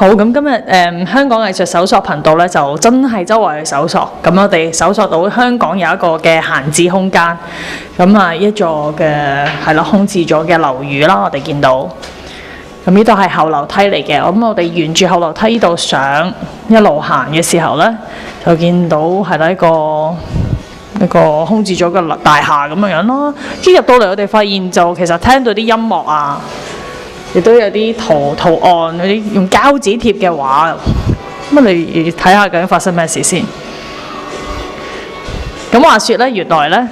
好，咁今日香港藝術搜索頻道咧就真係周圍去搜索，咁我哋搜索到香港有一個嘅閒置空間，咁啊一座嘅係啦空置咗嘅樓宇啦，我哋見到，咁呢度係後樓梯嚟嘅，咁我哋沿住後樓梯呢度上一路行嘅時候咧，就見到係啦一個空置咗嘅大廈咁樣咯，一入到嚟我哋發現就其實聽到啲音樂啊。亦都有啲圖案，嗰啲用膠紙貼嘅畫，咁你睇下究竟發生咩事先。咁話說咧，原來咧，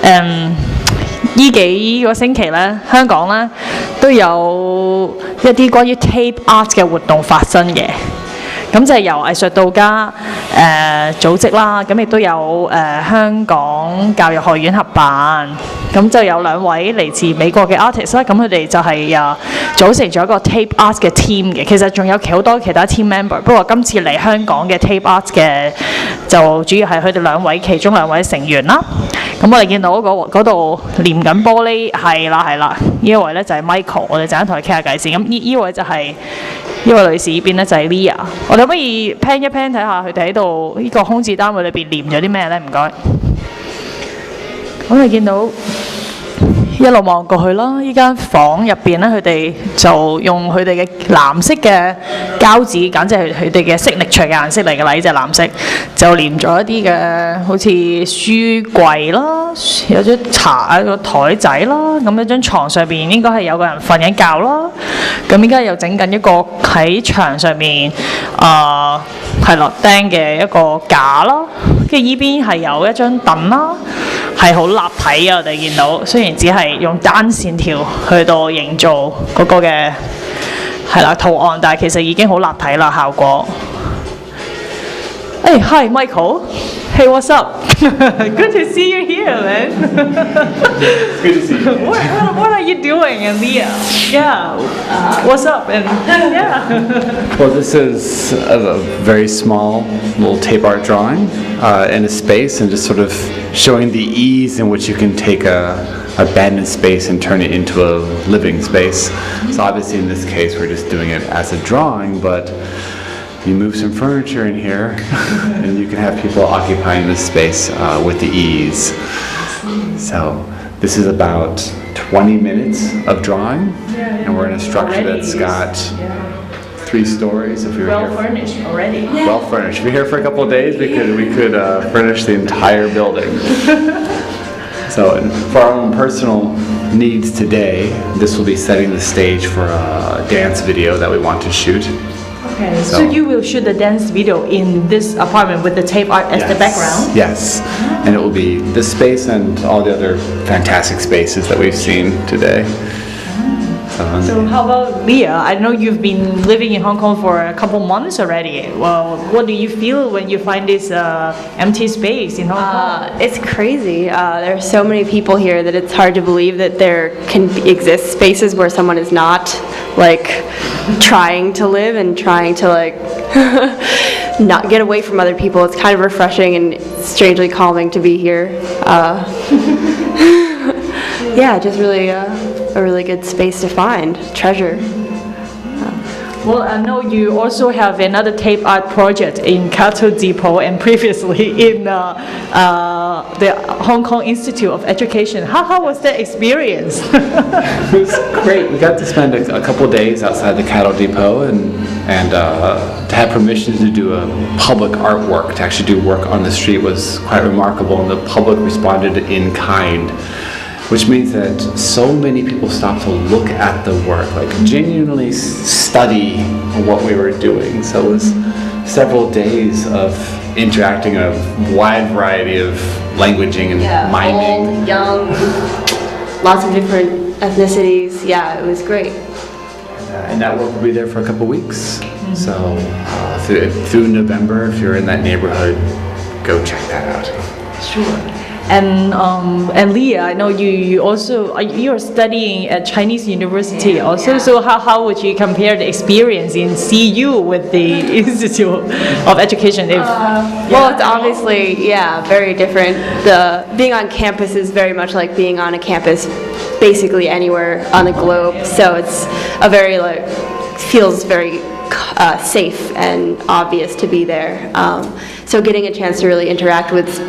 呢幾個星期咧，香港咧都有一啲關於 TapeArt 嘅活動發生嘅。咁就係由藝術到家組織啦，咁亦都有香港教育學院合辦，咁就有2位嚟自美國嘅 artist 啦，咁佢哋就係組成咗一個 TapeArt 嘅 team 嘅，其實仲有好多其他 team member， 不過今次嚟香港嘅 TapeArt 嘅就主要係佢哋2位其中2位成員啦。咁我哋見到嗰度黏緊玻璃，係啦，呢一位咧就係 Michael， 我哋陣間同佢傾下偈先。咁呢位就係呢位女士，呢邊咧就係 Leah。我哋可唔可以 pan 一 pan 睇下佢哋喺度呢個空置單位裏邊黏咗啲咩咧？唔該。咁你見到一路望過去啦，呢間房入邊咧，佢哋就用佢哋嘅藍色嘅膠紙，簡直係佢哋嘅signature嘅顏色嚟嘅啦。呢隻藍色就黏咗一啲嘅，好似書櫃啦，有張茶個台仔啦，咁一張床上邊應該係有個人瞓緊覺啦。咁依家又整緊一個喺牆上面係落釘嘅一個架啦，跟住依邊係有一張凳啦，係好立體嘅。我哋見到雖然只係用單線條去到營造嗰個嘅係啦圖案，但係其實已經好立體啦效果。Hey, hi, Michael. Hey, what's up? Good to see you here, man. Good to see you. What are you doing, Leah? Yeah. What's up? And yeah. Well, this is a very small little tape art drawing in a space, and just sort of showing the ease in which you can take a abandoned space and turn it into a living space. So obviously in this case we're just doing it as a drawing, but you move some furniture in here and you can have people occupying this space with the ease. So this is about 20 minutes of drawing, and we're in a structure that's got 3 stories. If you're well furnished already. Well furnished. If you're here for a couple of days, we could furnish the entire building. So for our own personal needs today, this will be setting the stage for a dance video that we want to shoot. Okay, so you will shoot the dance video in this apartment with the TapeArt as the background? Yes, and it will be this space and all the other fantastic spaces that we've seen today. So how about Leah? I know you've been living in Hong Kong for a couple months already. Well, what do you feel when you find this empty space in Hong Kong? It's crazy. There are so many people here that it's hard to believe that there can exist spaces where someone is not like trying to live and trying to like not get away from other people. It's kind of refreshing and strangely calming to be here. Yeah, just really a really good space to find, treasure. Well, I know you also have another TapeArt project in Cato Depot and previously in the Hong Kong Institute of Education. How was that experience? It was great. We got to spend a couple days outside the Cattle Depot and to have permission to do a public artwork, to actually do work on the street was quite remarkable, and the public responded in kind. Which means that so many people stopped to look at the work, like genuinely study what we were doing. So it was several days of interacting a wide variety of languaging and miming. Old, young, lots of different ethnicities. Yeah, it was great. And that work will be there for a couple weeks. So through November, if you're in that neighborhood, go check that out. Sure. And Leah, I know you also you're studying at Chinese University also. Yeah. So how would you compare the experience in CU with the Institute of Education? Well, it's obviously very different. Being on campus is very much like being on a campus basically anywhere on the globe. So it's a very feels very safe and obvious to be there. So getting a chance to really interact with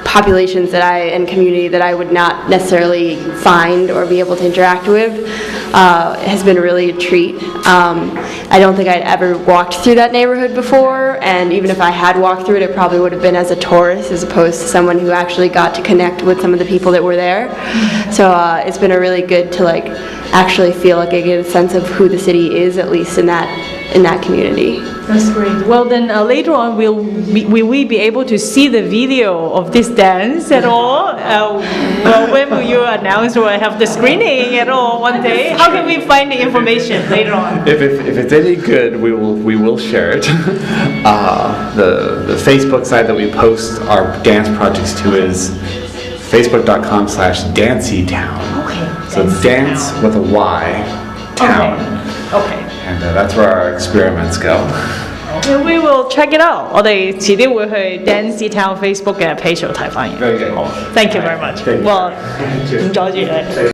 populations and community that I would not necessarily find or be able to interact with has been really a treat. I don't think I'd ever walked through that neighborhood before, and even if I had walked through it, it probably would have been as a tourist as opposed to someone who actually got to connect with some of the people that were there. So it's been a really good to like actually feel like I get a sense of who the city is, at least in that community. That's great. Well, then later on, will we be able to see the video of this dance at all? Well, when will you announce or have the screening at all one day? How can we find the information later on? If it's any good, we will share it. The Facebook site that we post our dance projects to is facebook.com/dancytown. Okay. So it's dance with a Y, town. Okay. And that's where our experiments go. And we will check it out. 我哋遲啲會去 Dancy Town Facebook 嘅 page 度睇翻嘢。 Very good. Thank you very much. Thank you. Well, 唔阻住你。